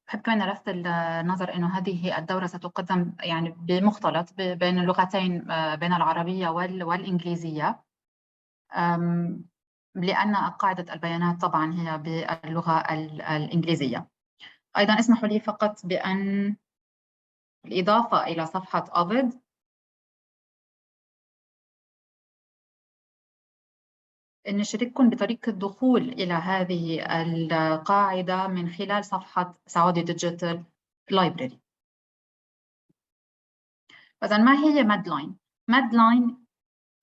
بحب كمان لفت النظر إنه هذه الدورة ستقدم يعني بمختلط بين اللغتين، بين العربية والإنجليزية، لأن قاعدة البيانات طبعا هي باللغة الإنجليزية. أيضا اسمحوا لي فقط بأن الإضافة إلى صفحة OVID أن نشارككم بطريقة الدخول إلى هذه القاعدة من خلال صفحة سعودي ديجيتال لايبراري. إذن ما هي ميدلاين؟ ميدلاين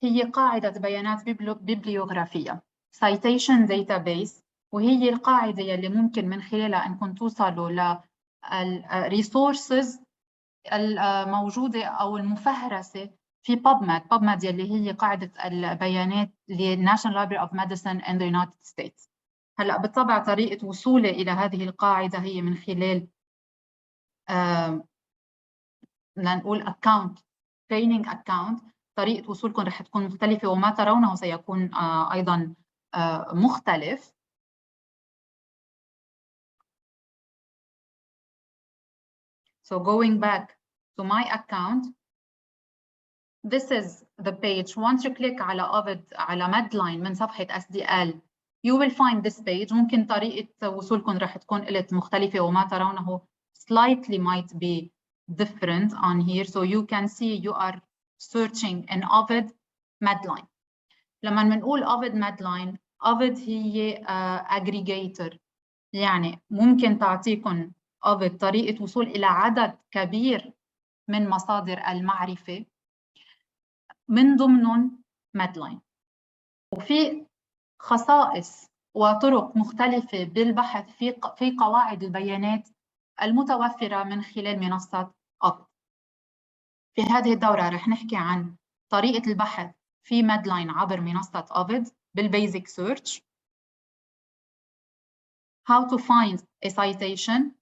هي قاعدة بيانات بيبليوغرافية citation database، وهي القاعدة اللي ممكن من خلالها أنكم توصلوا للريسورسز الموجودة أو المفهرسة في PubMed يلي هي قاعدة البيانات للناشونال لايبراري اوف ميديسن in the United States. هلا بالطبع طريقة وصولي إلى هذه القاعدة هي من خلال لنقول account training account. طريقة وصولكم رح تكون مختلفة وما ترونه سيكون أيضا مختلف. So going back to my account, this is the page. Once you click على OVID على Midline من صفحة SDL, you will find this page. ممكن طريقة وصولكم رح تكون قلت مختلفة وما ترونه slightly might be different on here. So you can see you are searching in OVID Midline. لما بنقول OVID Midline، OVID هي aggregator، يعني ممكن تعطيكم OVID طريقة وصول إلى عدد كبير من مصادر المعرفة من ضمنهم Midline. وفي خصائص وطرق مختلفة بالبحث في قواعد البيانات المتوفرة من خلال منصة OVID. في هذه الدورة رح نحكي عن طريقة البحث في Midline عبر منصة OVID بالبيزك سيرش. How to find a citation.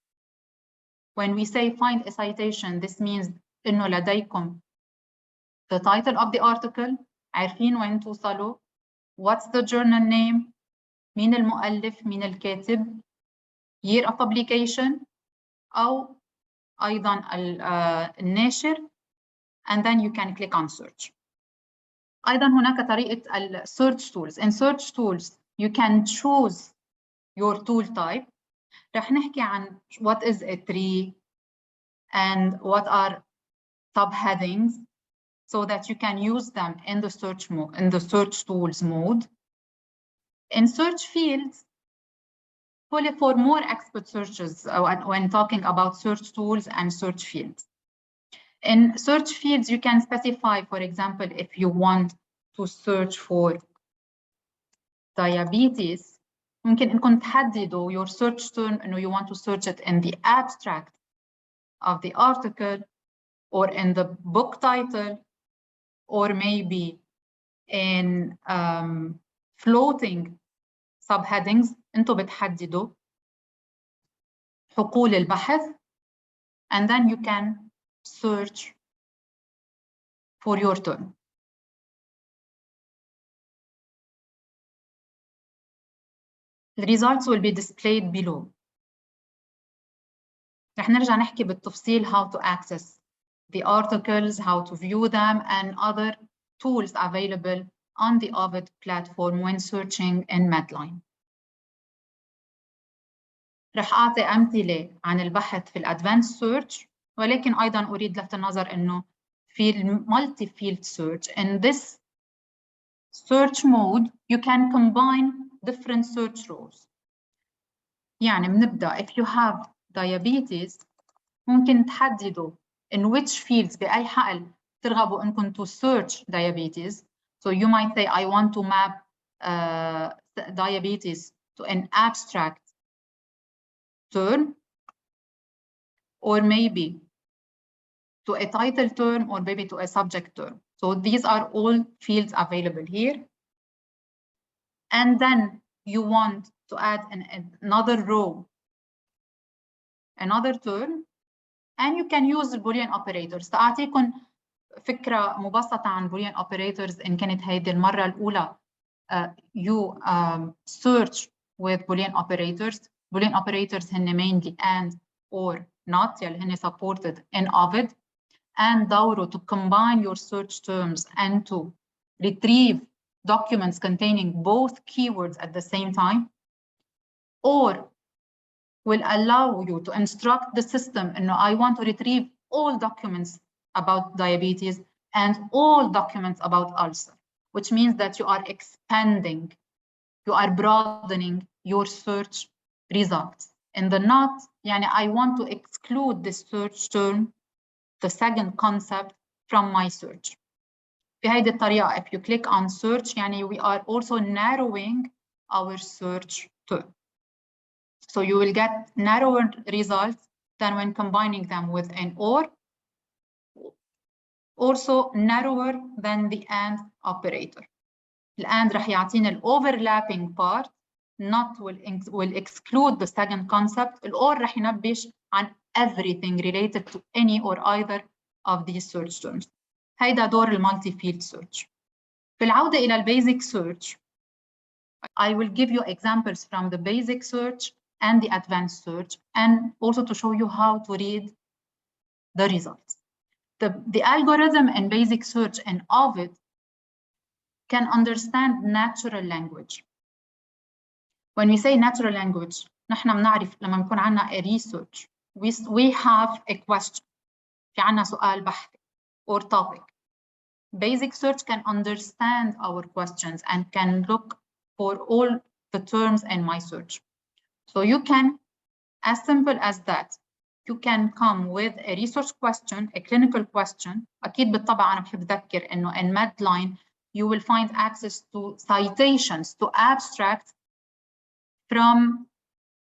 When we say find a citation, this means إنه لديكم the title of the article، عارفين وين توصلوا، what's the journal name، مين المؤلف، مين الكاتب، year of publication، أو أيضا الناشر، and then you can click on search. أيضا هناك طريقة ال search tools. In search tools you can choose your tool type. رح نحكي عن what is a tree and what are subheadings so that you can use them in the search mode, in the search tools mode. In search fields, fully for more expert searches when talking about search tools and search fields. In search fields, you can specify, for example, if you want to search for diabetes, ممكن إنكم تحددوا your search term إنه you want to search it in the abstract of the article or in the book title or maybe in floating subheadings. أنتوا بتحددوا حقول البحث and then you can search for your term. The results will be displayed below. رح نرجع نحكي بالتفصيل how to access the articles, how to view them, and other tools available on the OVID platform when searching in Midline. رح أعطي أمثلة عن البحث في الأدفانس سيرش، ولكن أيضاً أريد لفت النظر إنه في المالتي فيلد سيرش. In this search mode you can combine different search rows. يعني بنبدأ if you have diabetes ممكن تحددوا in which fields بأي حقل ترغبوا إنكم to search diabetes. So you might say I want to map diabetes to an abstract term, or maybe to a title term, or maybe to a subject term. So these are all fields available here. And then you want to add another row, another term, and you can use the Boolean operators. سأعطيكم فكرة مبسطة عن Boolean operators إن كانت هيدي المرة الأولى you search with Boolean operators. Boolean operators هن mainly and or not يلي هن supported in OVID and دورة to combine your search terms and to retrieve documents containing both keywords at the same time, or will allow you to instruct the system, I want to retrieve all documents about diabetes and all documents about ulcer, which means that you are expanding, you are broadening your search results. In the not, I want to exclude this search term, the second concept, from my search. بهيدي الطريقة, if you click on search, we are also narrowing our search term. So you will get narrower results than when combining them with an or, also narrower than the and operator. The and رح يعطينا ال overlapping part, not will exclude the second concept. The or رح ينبش عن everything related to any or either of these search terms. هيدا دور المالتي فيلد سيرش. في العودة إلى البيزك سيرش, I will give you examples from the basic search and the advanced search, and also to show you how to read the results. The algorithm in basic search and OVID can understand natural language. When we say natural language, نحن بنعرف لما نكون عنا a research, we have a question, في عنا سؤال بحثي or topic. Basic search can understand our questions and can look for all the terms in my search. So you can, as simple as that, you can come with a research question, a clinical question. أكيد بالطبع أنا بحب أذكر إنه in Midline you will find access to citations, to abstracts from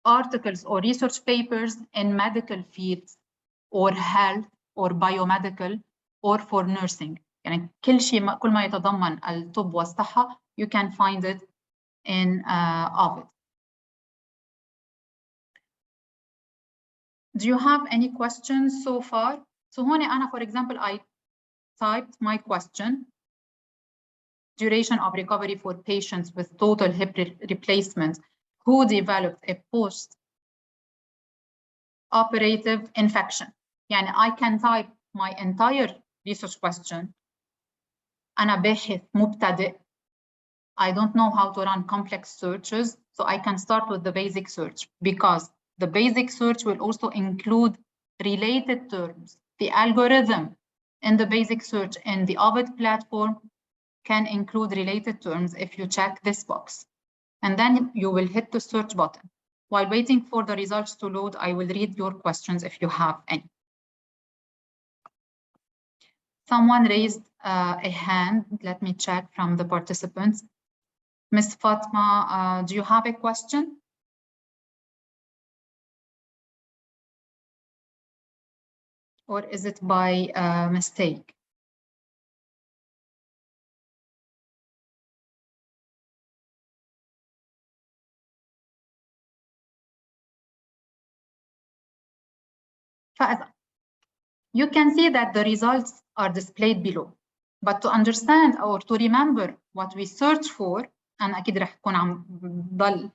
articles or research papers in medical fields or health or biomedical or for nursing. يعني كل ما يتضمن الطب والصحة, you can find it in OVID. Do you have any questions so far? So هون أنا, for example, I typed my question: duration of recovery for patients with total hip replacement who developed a post-operative infection. يعني I can type my entire research question. أنا باحث مبتدئ. I don't know how to run complex searches, so I can start with the basic search, because the basic search will also include related terms. The algorithm in the basic search in the OVID platform can include related terms if you check this box. And then you will hit the search button. While waiting for the results to load, I will read your questions if you have any. Someone raised a hand. Let me check from the participants. Ms. Fatma, do you have a question? Or is it by mistake? You can see that the results are displayed below. But to understand or to remember what we search for, أنا أكيد رح أكون عم ضل.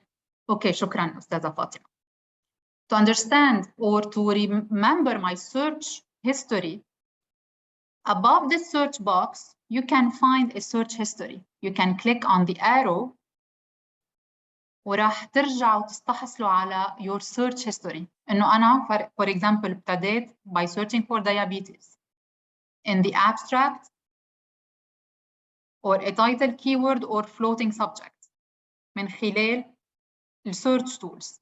Okay, شكرا أستاذة فاطمة. To understand or to remember my search history, above this search box, you can find a search history. You can click on the arrow وراح ترجعوا تستحصلوا على your search history. إنه أنا for example ابتديت by searching for diabetes in the abstract or a title keyword or floating subject من خلال search tools.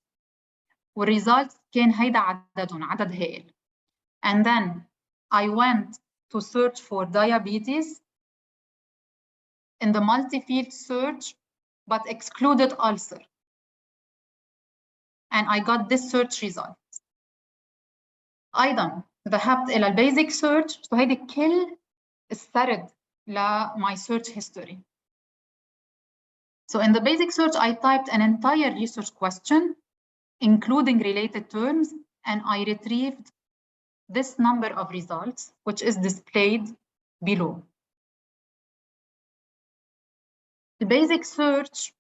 والresults كان هيدا عددهم عدد هائل. And then I went to search for diabetes in the multi-field search but excluded ulcer. And I got this search result. أيضا ذهبت إلى البيزك search. So هيدي كل السرد my search history. So in the basic search, I typed an entire research question, including related terms, and I retrieved this number of results, which is displayed below. The basic search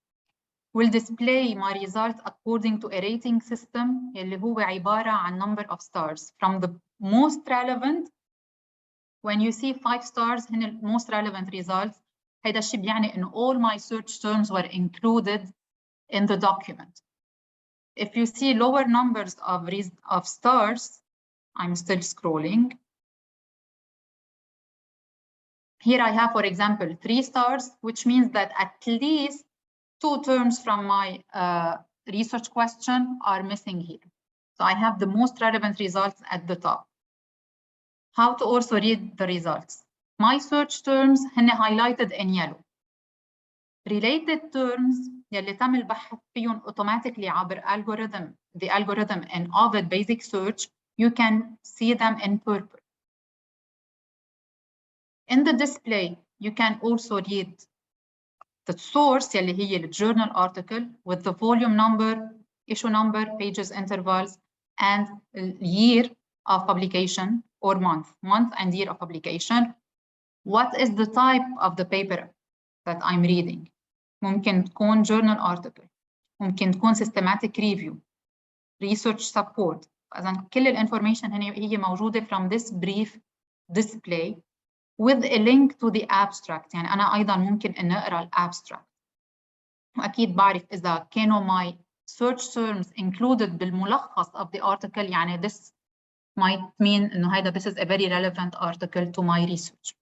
will display my results according to a rating system اللي هو عبارة عن number of stars from the most relevant. When you see 5 stars هن ال most relevant results. هيدا الشيء بيعني إنه all my search terms were included in the document. If you see lower numbers of stars, I'm still scrolling. Here I have, for example, 3 stars, which means that at least 2 terms from my research question are missing here. So I have the most relevant results at the top. How to also read the results? My search terms هن highlighted in yellow. Related terms يلي تم البحث فيهم automatically عبر the algorithm in OVID basic search, you can see them in purple. In the display, you can also read the source يلي هي the journal article with the volume number, issue number, pages intervals, and year of publication or month and year of publication. What is the type of the paper that I'm reading? ممكن تكون journal article, ممكن تكون systematic review, research support. إذن كل الانفورميشن هي موجودة from this brief display with a link to the abstract. يعني أنا أيضاً ممكن أن أقرأ الابستراكت. وأكيد بعرف إذا كانوا my search terms included بالملخص of the article. يعني this might mean إنه هيدا this is a very relevant article to my research.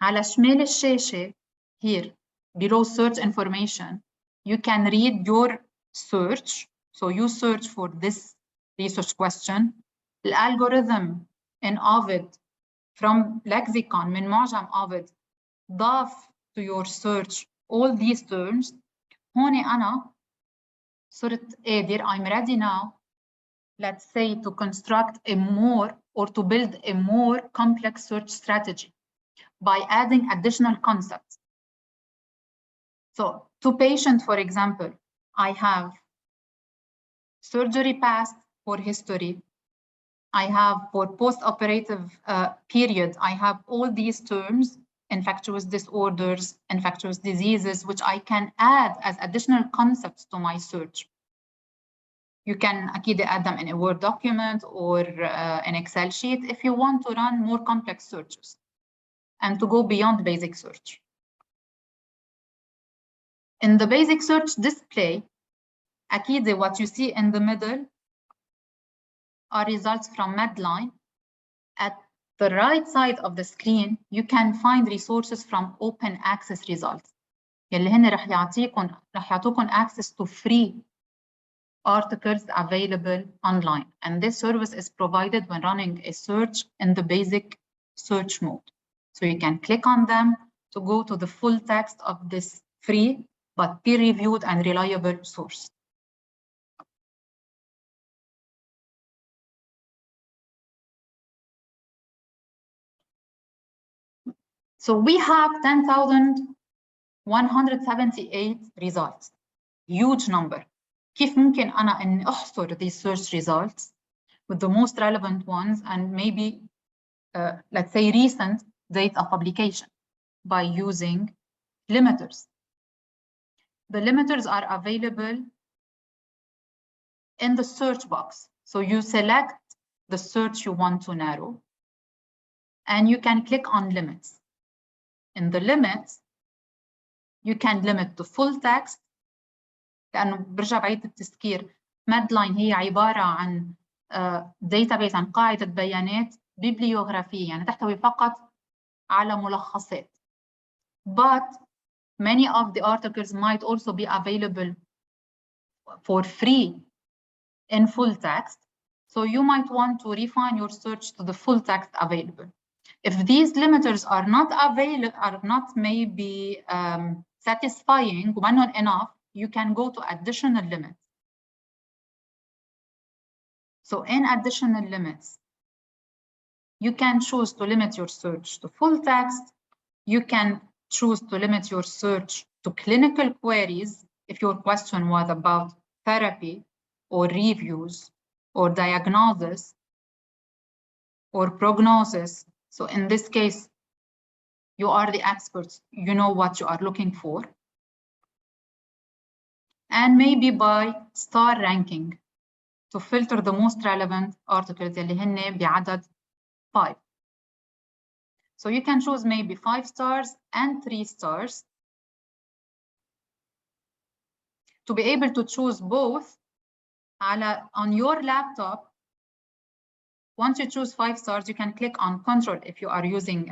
على شمال الشاشة here below search information, you can read your search. So you search for this research question. The algorithm in OVID from lexicon من معجم OVID ضاف to your search all these terms. هون أنا صرت قادر, I'm ready now, let's say, to construct a more or to build a more complex search strategy by adding additional concepts. So to patient, for example, I have surgery past for history. I have for post-operative period, I have all these terms, infectious disorders, infectious diseases, which I can add as additional concepts to my search. You can أكيد add them in a Word document or an Excel sheet if you want to run more complex searches and to go beyond basic search. In the basic search display, أكيد what you see in the middle are results from Midline. At the right side of the screen, you can find resources from open access results. يلي هن رح يعطوكم access to free articles available online. And this service is provided when running a search in the basic search mode. So you can click on them to go to the full text of this free but peer-reviewed and reliable source. So we have 10,178 results, huge number. كيف ممكن أنا أن أحصر these search results with the most relevant ones and maybe, let's say, recent date of publication by using limiters. The limiters are available in the search box. So you select the search you want to narrow and you can click on limits. In the limits, you can limit to full text. لأنه برجع بعيد التذكير, Midline هي عبارة عن database, عن قاعدة بيانات ببليوغرافية, يعني تحتوي فقط على ملخصات. But many of the articles might also be available for free in full text. So you might want to refine your search to the full text available. If these limiters are not available, are not maybe satisfying, not enough, you can go to additional limits. So in additional limits, you can choose to limit your search to full text. You can choose to limit your search to clinical queries if your question was about therapy or reviews or diagnosis or prognosis. So in this case, You are the experts. You know what you are looking for. And maybe by star ranking to filter the most relevant articles اللي هن بعدد 5. So you can choose maybe 5 stars and 3 stars. To be able to choose both on your laptop, once you choose 5 stars, you can click on Control if you are using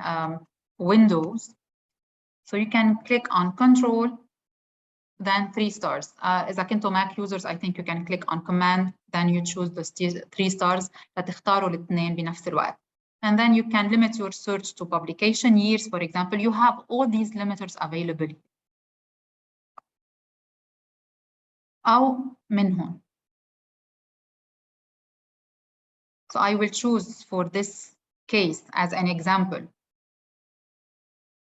Windows. So you can click on Control, then 3 stars. إذا كنتوا Mac users, I think you can click on Command, then you choose the 3 stars لتختاروا الاثنين بنفس الوقت. And then you can limit your search to publication years, for example. You have all these limiters available. أو من هون. So I will choose for this case as an example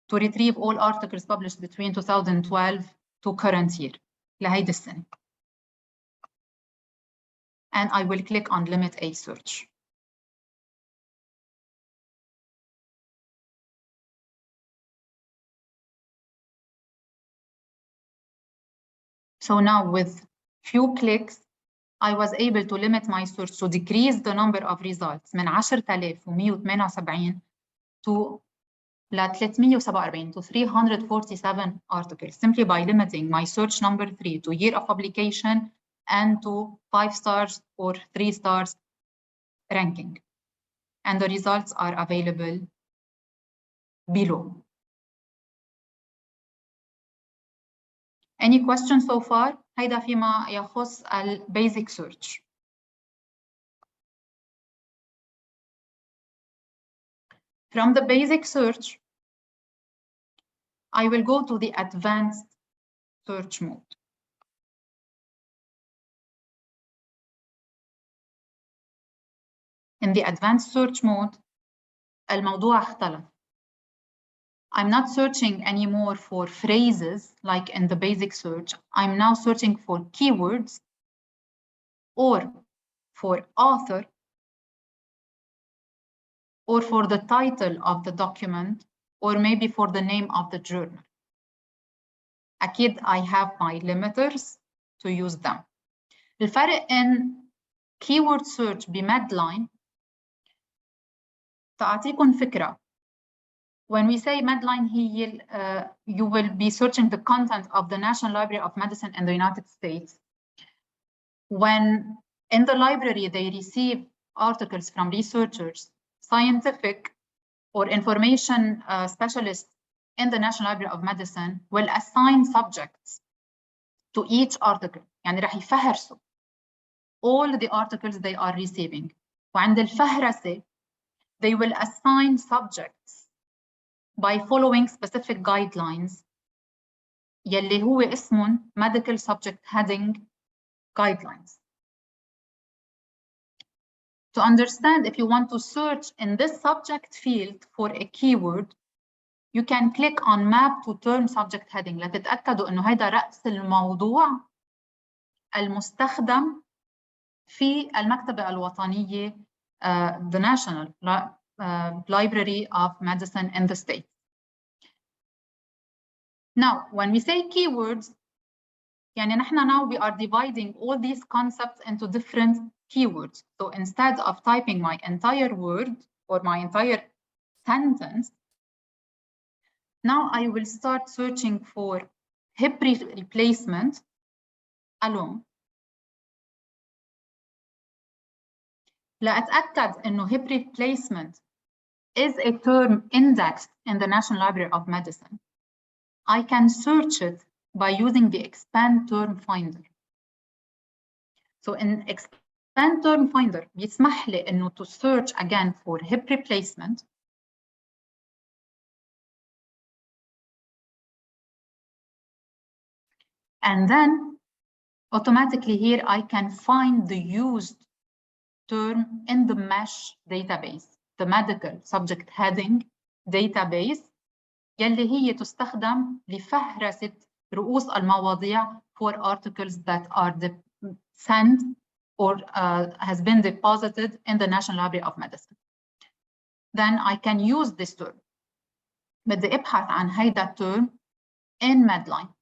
to retrieve all articles published between 2012 to current year لهيدي السنة. And I will click on limit a search. So now with few clicks, I was able to limit my search to decrease the number of results من 10,178 to 347 to 347 articles simply by limiting my search number 3 to year of publication and to 5 stars or 3 stars ranking. And the results are available below. Any questions so far? هيدا فيما يخص basic search. From the basic search, I will go to the advanced search mode. In the advanced search mode, الموضوع اختلف. I'm not searching anymore for phrases like in the basic search. I'm now searching for keywords or for author or for the title of the document or maybe for the name of the journal. أكيد I have my limiters to use them. الفرق in keyword search بميدلاين تعطيكم فكرة. When we say Midline, you will be searching the content of the National Library of Medicine in the United States. When in the library they receive articles from researchers, scientific or information specialists in the National Library of Medicine will assign subjects to each article. يعني رح يفهرسوا all the articles they are receiving. وعند الفهرسة they will assign subjects by following specific guidelines يلي هو اسمهم medical subject heading guidelines. To understand, if you want to search in this subject field for a keyword, you can click on map to term subject heading لتتأكدوا إنه هيدا رأس الموضوع المستخدم في المكتبة الوطنية the National Library of Medicine in the States. Now, when we say keywords, يعني نحن now we are dividing all these concepts into different keywords. So instead of typing my entire word or my entire sentence, now I will start searching for hip replacement alone. لأتأكد إنه hip replacement is a term indexed in the National Library of Medicine. I can search it by using the expand term finder. So in expand term finder بيسمح لي إنه to search again for hip replacement. And then automatically here I can find the used term in the mesh database, the medical subject heading database يلي هي تستخدم لفهرسة رؤوس المواضيع for articles that are sent or has been deposited in the National Library of Medicine. Then I can use this term. بدي ابحث عن هيدا term in Midline.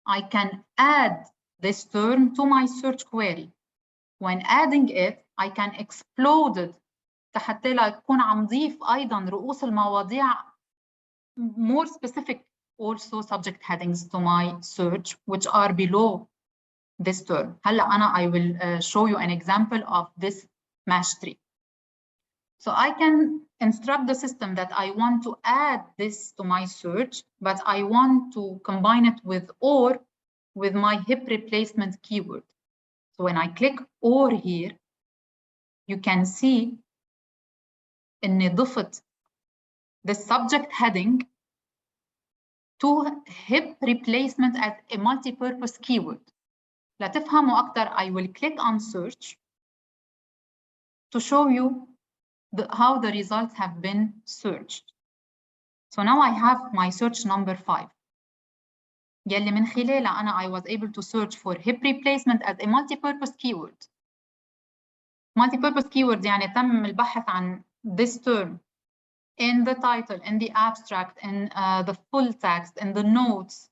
I can add this term to my search query. When adding it, I can explode it حتى لا يكون عم ضيف أيضاً رؤوس المواضيع more specific also subject headings to my search which are below this term. هلا أنا I will show you an example of this mesh tree. So I can instruct the system that I want to add this to my search, but I want to combine it with or with my hip replacement keyword. So when I click or here, you can see إني ضفت the subject heading to hip replacement as a multi-purpose keyword. لتفهموا أكتر, I will click on search to show you how the results have been searched. So now I have my search number 5. يلي من خلالها أنا I was able to search for hip replacement as a multi-purpose keyword. Multi-purpose keyword يعني تم البحث عن this term in the title, in the abstract, in the full text, in the notes,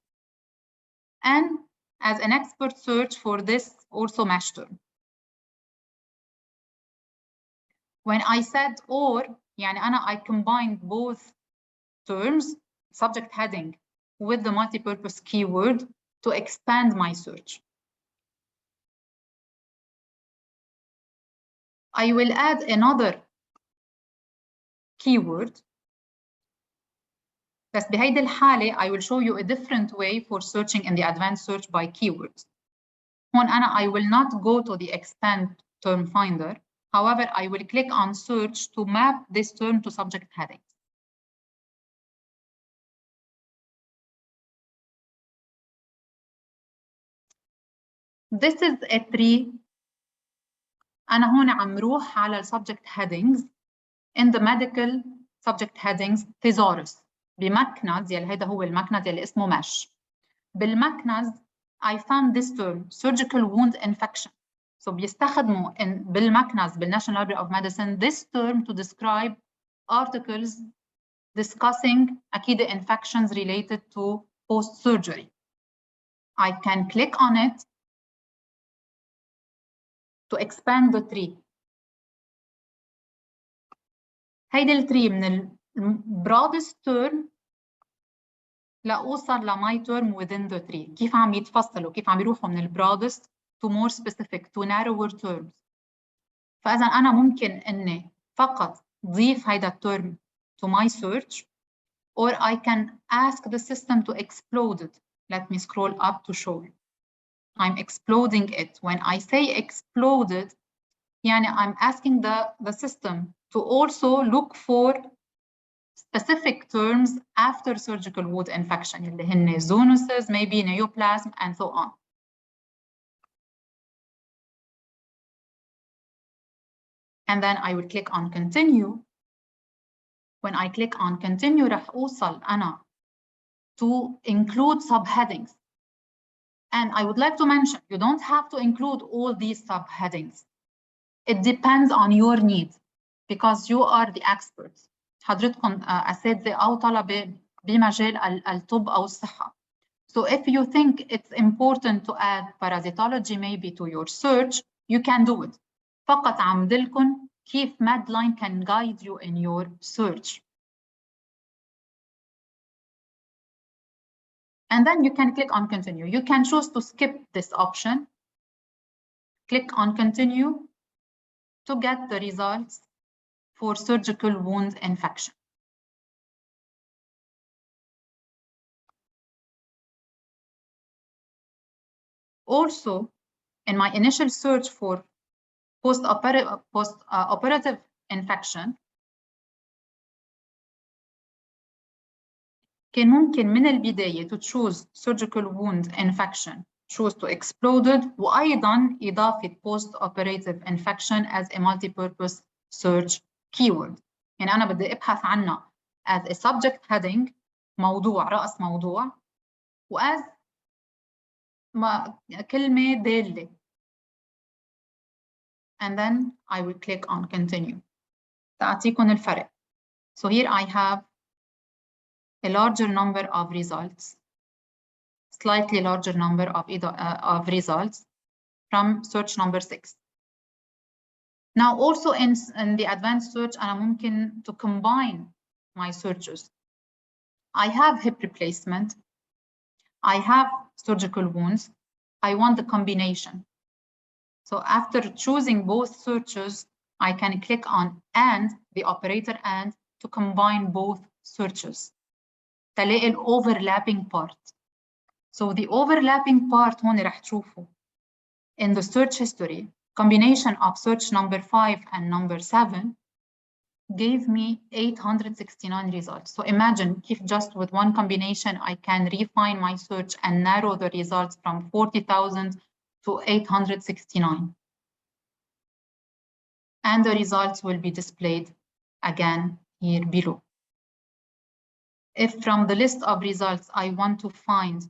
and as an expert search for this also mesh term. When I said or, يعني أنا I combined both terms, subject heading, with the multi-purpose keyword to expand my search. I will add another keyword. بس بهيدي الحالة I will show you a different way for searching in the advanced search by keywords. هون أنا I will not go to the expand term finder. However, I will click on search to map this term to subject headings. This is a tree. أنا هون عم روح على subject headings. In the medical subject headings thesaurus بمكنز يلي هيدا هو المكنز يلي اسمه مش. بالمكنز I found this term surgical wound infection. So بيستخدموا بالمكنز بالNational Library of Medicine this term to describe articles discussing أكيد infections related to post-surgery. I can click on it to expand the tree. هيدي التري من ال broadest term لأوصل لماي term within the tree. كيف عم يتفصلوا, كيف عم يروحوا من ال broadest to more specific to narrower terms. فإذا أنا ممكن إني فقط ضيف هيدا term to my search, or I can ask the system to explode it. Let me scroll up to show you. I'm exploding it. When I say exploded, يعني I'm asking the system to also look for specific terms after surgical wound infection اللي هن zoonosis, maybe neoplasm, and so on. And then I will click on continue. When I click on continue رح أوصل أنا to include subheadings. And I would like to mention, you don't have to include all these subheadings. It depends on your needs because you are the experts. حضرتكم أساتذة أو طلبة بمجال الطب أو الصحة. So if you think it's important to add parasitology maybe to your search, you can do it. فقط عم دلكم كيف Midline can guide you in your search. And then you can click on continue. You can choose to skip this option. Click on continue to get the results for surgical wound infection. Also, in my initial search for post-operative infection, كان ممكن من البداية to choose surgical wound infection, choose to exploded, وأيضاً إضافة post-operative infection as a multi-purpose search keyword. يعني أنا بدي أبحث عنها as a subject heading, موضوع رأس موضوع, وas كلمة دالة. And then I will click on continue. تعطيكم الفرق. So here I have a larger number of results, slightly larger number of results from search number 6. Now also in the advanced search, أنا ممكن to combine my searches. I have hip replacement, I have surgical wounds, I want the combination. So after choosing both searches, I can click on and, the operator and, to combine both searches. تلاقي ال overlapping part. So the overlapping part هون رح تشوفوا in the search history, combination of search number 5 and number 7 gave me 869 results. So imagine if just with one combination, I can refine my search and narrow the results from 40,000 to 869. And the results will be displayed again here below. If from the list of results, I want to find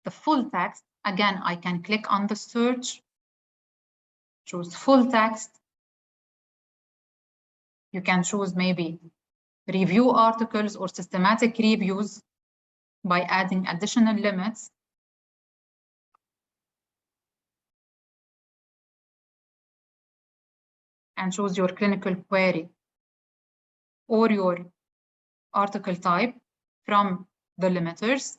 the full text, again, I can click on the search, choose full text. You can choose maybe review articles or systematic reviews by adding additional limits. And choose your clinical query or your article type from the limiters.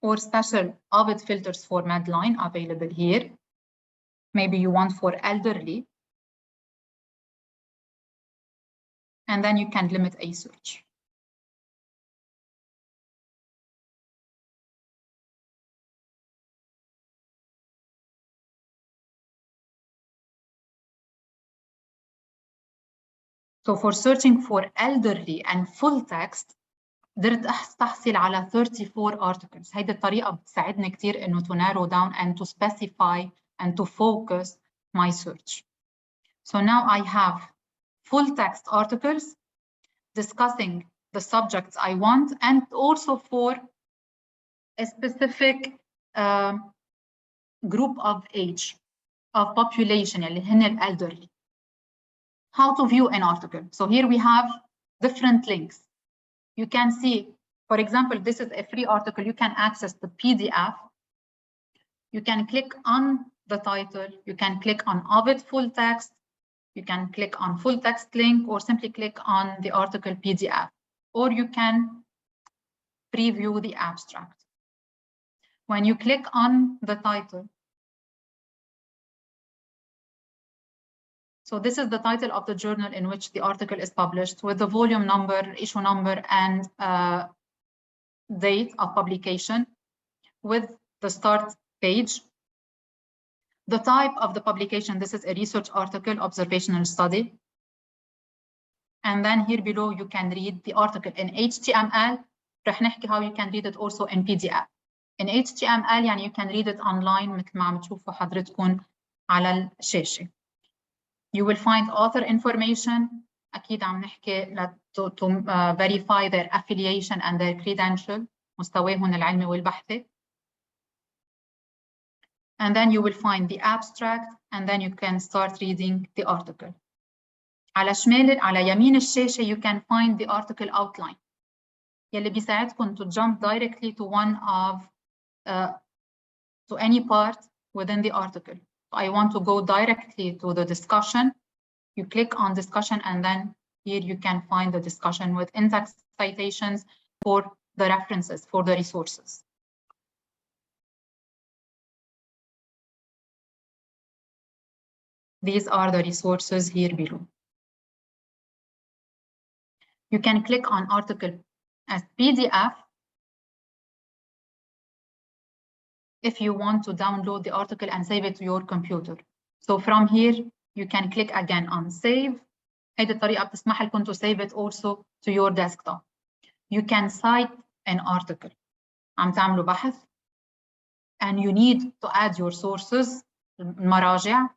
Or special OVID filters for Midline available here. Maybe you want for elderly. And then you can limit a search. So for searching for elderly and full text, قدرت أحصل على 34 articles. هيدي الطريقة بتساعدني كتير إنه to narrow down and to specify and to focus my search. So now I have full text articles discussing the subjects I want and also for a specific group of age, of population, اللي هن الelderly. How to view an article. So here we have different links. You can see, for example, this is a free article. You can access the PDF. You can click on the title. You can click on OVID full text. You can click on full text link or simply click on the article PDF. Or you can preview the abstract. When you click on the title, so this is the title of the journal in which the article is published with the volume number, issue number, and date of publication with the start page. The type of the publication, this is a research article, observational study. And then here below, you can read the article in HTML. رح نحكي how you can read it also in PDF. In HTML يعني you can read it online مثل ما عم تشوفوا حضرتكم على الشاشة. You will find author information. أكيد عم نحكي to verify their affiliation and their credential, مستواهم العلمي والبحثي. And then you will find the abstract, and then you can start reading the article. على يمين الشاشة you can find the article outline. يلي بيساعدكم to jump directly to one of to any part within the article. I want to go directly to the discussion. You click on discussion, and then here you can find the discussion with in-text citations for the references, for the resources. These are the resources here below. You can click on article as PDF if you want to download the article and save it to your computer. So from here, you can click again on save. هيدي الطريقة بتسمح لكم to save it also to your desktop. You can cite an article. عم تعملوا بحث and you need to add your sources, المراجع.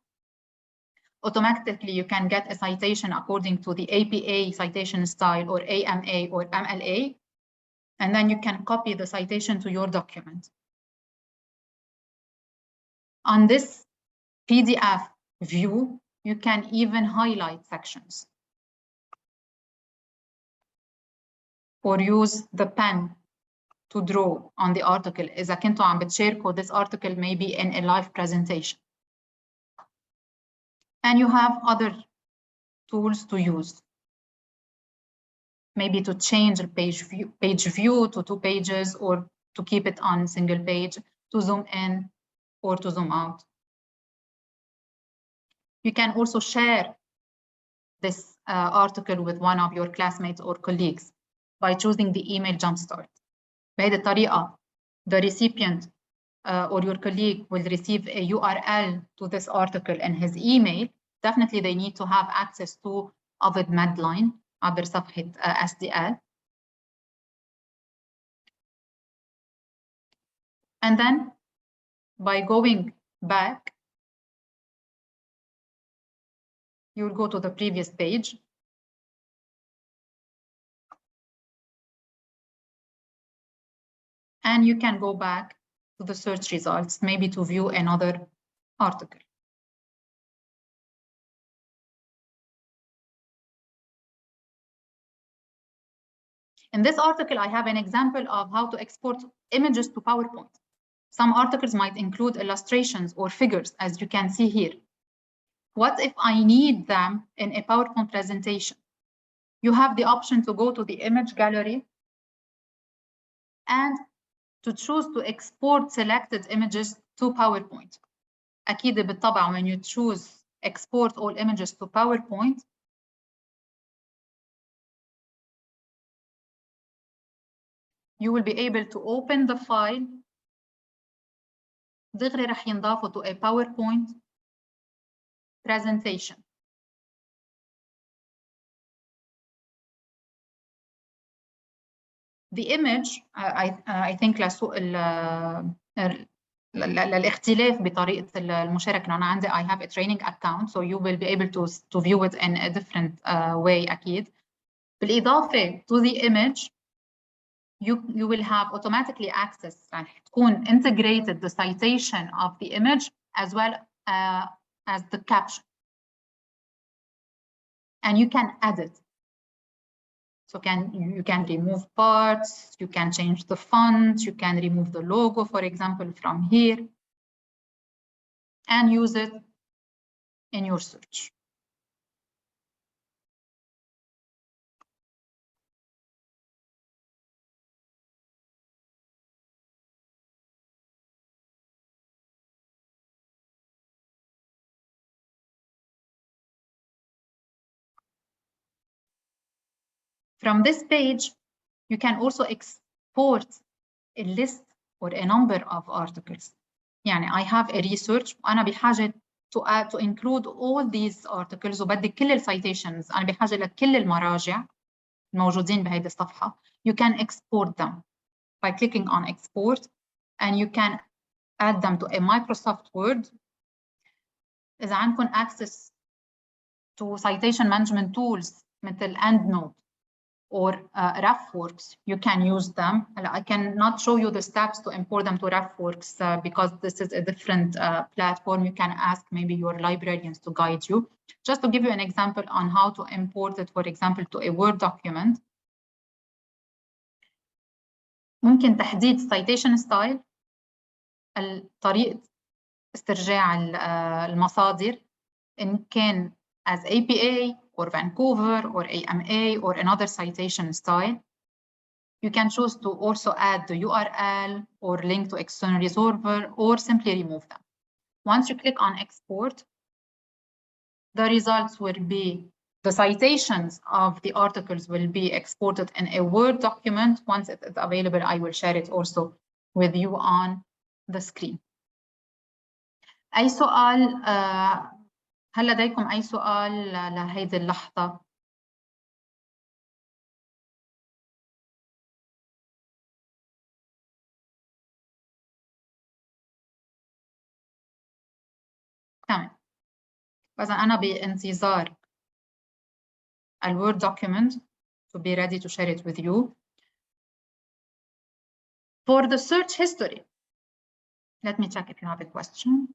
Automatically, you can get a citation according to the APA citation style or AMA or MLA. And then you can copy the citation to your document. On this PDF view, You can even highlight sections or use the pen to draw on the article. إذا كنتوا عم بتشاركوا this article maybe in a live presentation. And you have other tools to use. Maybe to change the page view to 2 pages, or to keep it on single page, to zoom in or to zoom out. You can also share this article with one of your classmates or colleagues by choosing the email jumpstart. بهذه الطريقة, the recipient or your colleague will receive a URL to this article in his email. Definitely they need to have access to OVID Midline عبر صفحة SDL. And then by going back, you will go to the previous page. And you can go back to the search results, maybe to view another article. In this article, I have an example of how to export images to PowerPoint. Some articles might include illustrations or figures, as you can see here. What if I need them in a PowerPoint presentation? You have the option to go to the image gallery and to choose to export selected images to PowerPoint. أكيد بالطبع when you choose export all images to PowerPoint, you will be able to open the file. دغري رح ينضافوا to a PowerPoint presentation. The image, I think للاختلاف بطريقة المشاركة. أنا عندي I have a training account, so you will be able to view it in a different way أكيد. بالإضافة to the image, you will have automatically access, رح تكون integrated the citation of the image as well as the caption. And you can edit. So you can remove parts, you can change the font, you can remove the logo, for example, from here, and use it in your search. From this page, you can also export a list or a number of articles. يعني I have a research وأنا بحاجة to include all these articles وبدي كل ال citations. أنا بحاجة لكل المراجع الموجودين بهذه الصفحة. You can export them by clicking on export, and you can add them to a Microsoft Word. إذا عندكم access to citation management tools مثل EndNote or RefWorks, you can use them. I cannot show you the steps to import them to RefWorks because this is a different platform. You can ask maybe your librarians to guide you. Just to give you an example on how to import it, for example, to a Word document. ممكن تحديد citation style، طريقة استرجاع المصادر إن كان as APA or Vancouver or AMA or another citation style. You can choose to also add the URL or link to external resolver or simply remove them. Once you click on export, the results will be, the citations of the articles will be exported in a Word document. Once it is available, I will share it also with you on the screen. أي سؤال؟ هل لديكم أي سؤال لهذه اللحظة؟ تمام. إذا أنا بانتظار a Word document to be ready to share it with you. For the search history, let me check if you have a question.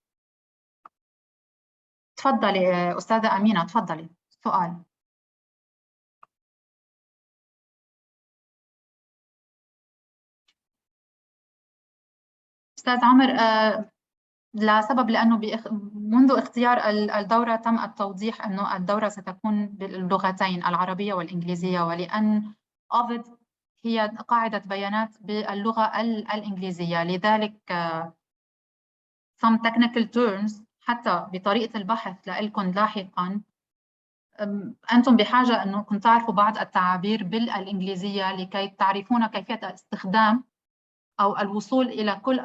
تفضلي أستاذة أمينة، تفضلي سؤال. أستاذ عمر، لسبب لأنه منذ اختيار الدورة تم التوضيح أنه الدورة ستكون باللغتين العربية والإنجليزية، ولأن OVID هي قاعدة بيانات باللغة الإنجليزية، لذلك some technical terms حتى بطريقة البحث لكم لاحقا أنتم بحاجة أنكم تعرفوا بعض التعابير بالإنجليزية لكي تعرفون كيفية استخدام أو الوصول إلى كل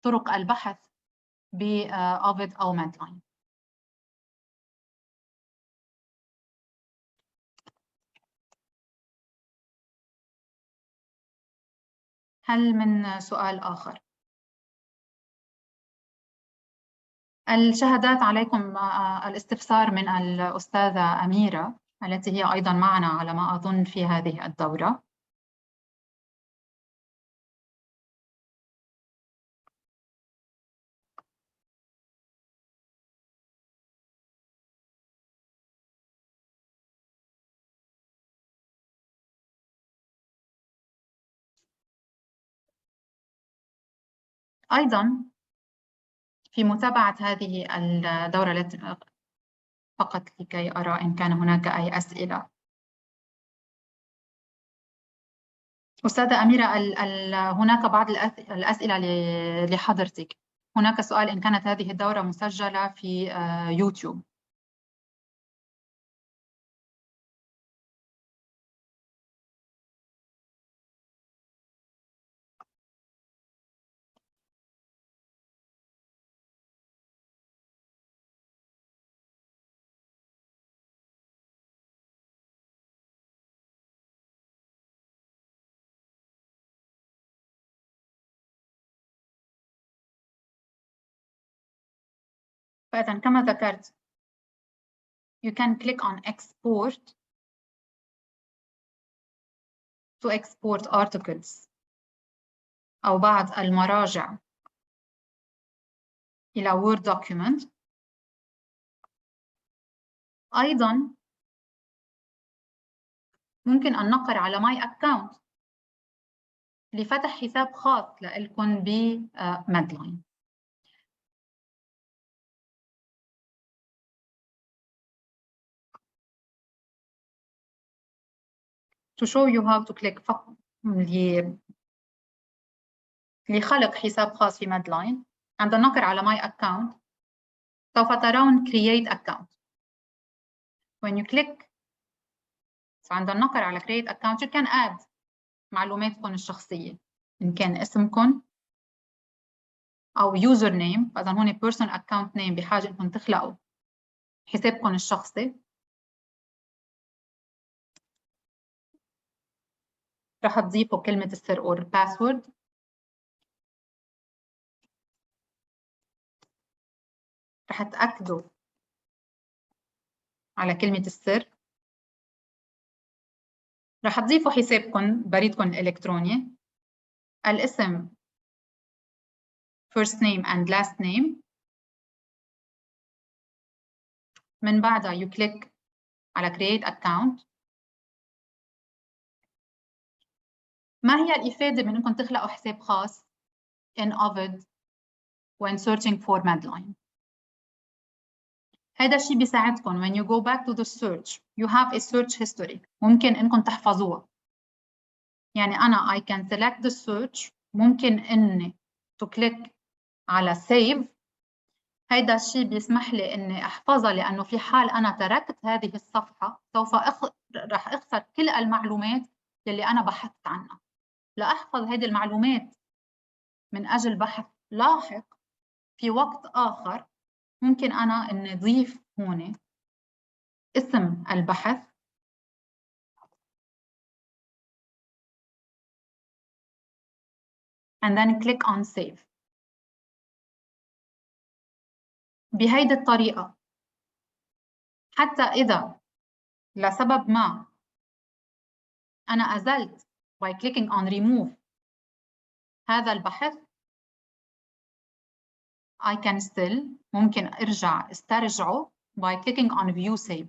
طرق البحث بأوفيد أو ميدلاين. هل من سؤال آخر؟ الشهادات عليكم الاستفسار من الأستاذة أميرة التي هي أيضا معنا على ما أظن في هذه الدورة. أيضا في متابعة هذه الدورة التي فقط لكي أرى إن كان هناك أي أسئلة. أستاذة أميرة، هناك بعض الأسئلة لحضرتك. هناك سؤال إن كانت هذه الدورة مسجلة في يوتيوب. فإذا كما ذكرت you can click on export to export articles أو بعض المراجع إلى Word document. أيضا ممكن أن نقر على My Account لفتح حساب خاص لكم بميدلاين. To show you how to click لخلق حساب خاص في ميدلاين، عندما نقر على My Account سوف ترون Create Account. When you click عندما نقر على Create Account you can add معلوماتكم الشخصية إن كان اسمكم أو يوزر نيم. فإذا هون personal account name بحاجة إنكم تخلقوا حسابكم الشخصي. رح تضيفوا كلمة السر or password. رح تأكدوا على كلمة السر. رح تضيفوا حسابكم بريدكم الإلكتروني، الاسم first name and last name. من بعدها you click على create account. ما هي الإفادة من إنكم تخلقوا حساب خاص in OVID when searching for Midline؟ هذا الشيء بيساعدكم when you go back to the search you have a search history ممكن إنكم تحفظوها. يعني أنا I can select the search، ممكن إني to click على save. هيدا الشيء بيسمح لي إني أحفظها، لأنه في حال أنا تركت هذه الصفحة سوف رح أخسر كل المعلومات اللي أنا بحثت عنها. لأحفظ هذه المعلومات من أجل بحث لاحق في وقت آخر، ممكن أنا إني أضيف هون اسم البحث and then click on save. بهيدي الطريقة حتى إذا لسبب ما أنا أزلت by clicking on remove هذا البحث، I can still ممكن ارجع استرجعه by clicking on view save.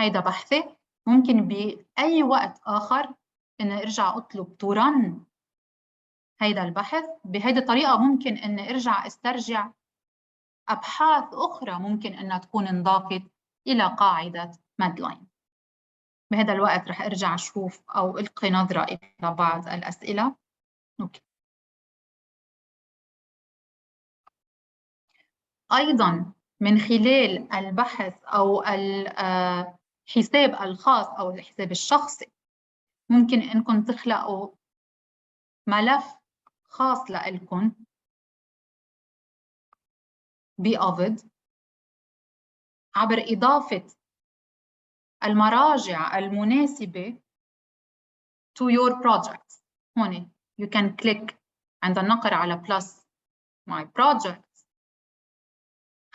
هيدا بحثي ممكن بأي وقت آخر إني ارجع اطلب to run هيدا البحث. بهيدي الطريقة ممكن إني ارجع استرجع أبحاث أخرى ممكن إنها تكون انضافت إلى قاعدة Midline. بهذا الوقت رح ارجع اشوف او القي نظرة الى بعض الاسئلة. أوكي. ايضا من خلال البحث او الحساب الخاص او الحساب الشخصي ممكن انكم تخلقوا ملف خاص لكم بأوفيد عبر اضافة المراجع المناسبة to your project. هون you can click عند النقر على plus my project.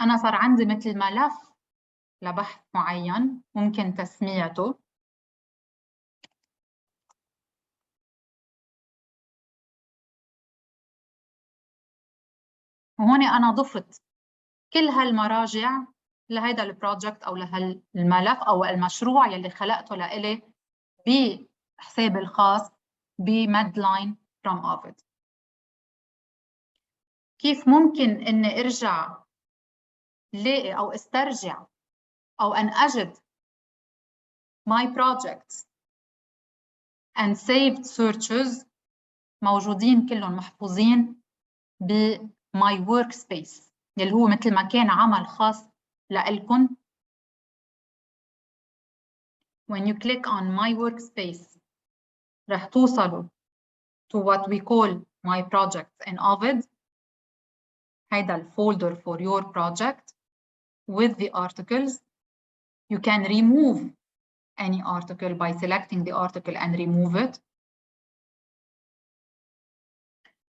أنا صار عندي مثل ملف لبحث معين ممكن تسميته. وهون أنا ضفت كل هالمراجع لهيدا البروجكت أو لهالملف أو المشروع يلي خلقته لإلي بحسابي الخاص بميدلاين from OVID. كيف ممكن إني أرجع لاقي أو استرجع أو أن أجد my projects and saved searches موجودين كلهم محفوظين ب my workspace اللي هو مثل مكان عمل خاص لإلكم. When you click on my workspace رح توصلوا to what we call my projects in OVID. هيدا الفولدر for your project with the articles. You can remove any article by selecting the article and remove it.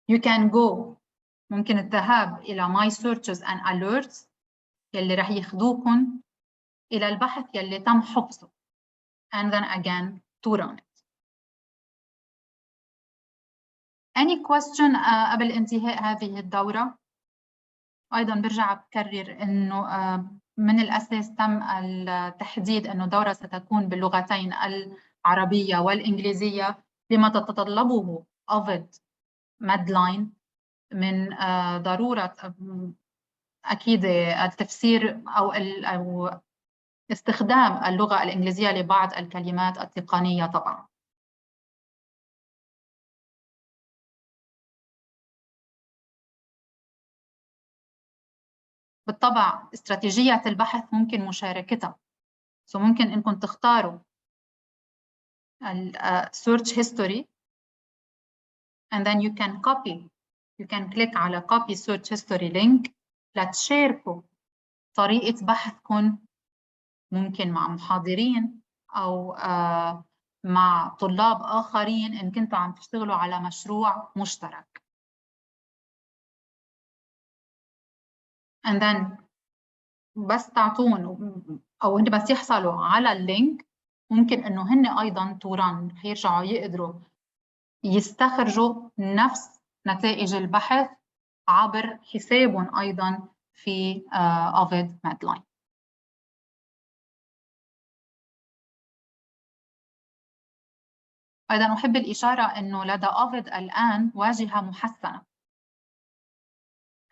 You can go ممكن الذهاب إلى my searches and alerts يلي رح يخدوكم إلى البحث يلي تم حفظه and then again to run it. Any question قبل انتهاء هذه الدورة؟ أيضاً برجع بكرر إنه من الأساس تم التحديد إنه الدورة ستكون باللغتين العربية والإنجليزية لما تتطلبه OVID Midline من ضرورة أكيد التفسير أو استخدام اللغة الإنجليزية لبعض الكلمات التقنية طبعاً. بالطبع استراتيجية البحث ممكن مشاركتها. ممكن إنكم تختاروا search history and then you can click على copy search history link لتشاركوا طريقة بحثكم ممكن مع محاضرين أو مع طلاب آخرين إن كنتوا عم تشتغلوا على مشروع مشترك. and then بس تعطون أو هن بس يحصلوا على اللينك ممكن إنه هن أيضاً توران يرجعوا يقدروا يستخرجوا نفس نتائج البحث عبر حسابهم أيضاً في OVID Midline. أيضاً أحب الإشارة أنه لدى OVID الآن واجهة محسنة.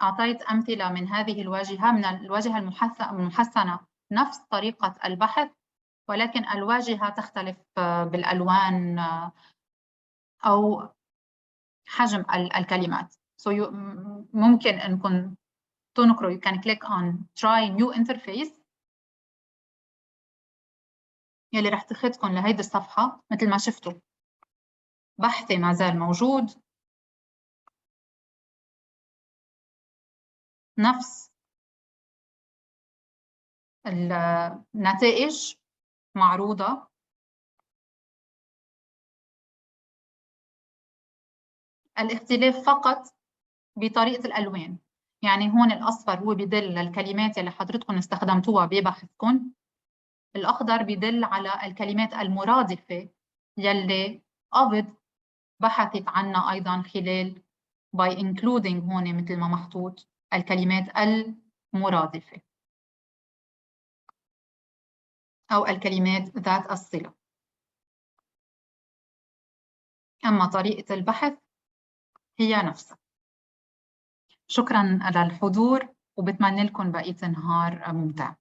أعطيت أمثلة من هذه الواجهة. من الواجهة المحسنة نفس طريقة البحث ولكن الواجهة تختلف بالألوان أو حجم الكلمات. ممكن أنكم تنقروا. You can click on try new interface يلي رح تاخدكم لهيدي الصفحة. مثل ما شفتوا بحثي ما زال موجود، نفس النتائج معروضة. الاختلاف فقط بطريقة الألوان. يعني هون الأصفر هو بيدل للكلمات اللي حضرتكم استخدمتوها ببحثكم، الأخضر بيدل على الكلمات المرادفة يلي OVID بحثت عنها أيضاً خلال by including هون مثل ما محطوط الكلمات المرادفة أو الكلمات ذات الصلة. أما طريقة البحث هي نفسها. شكراً على الحضور وبتمنى لكم بقية نهار ممتع.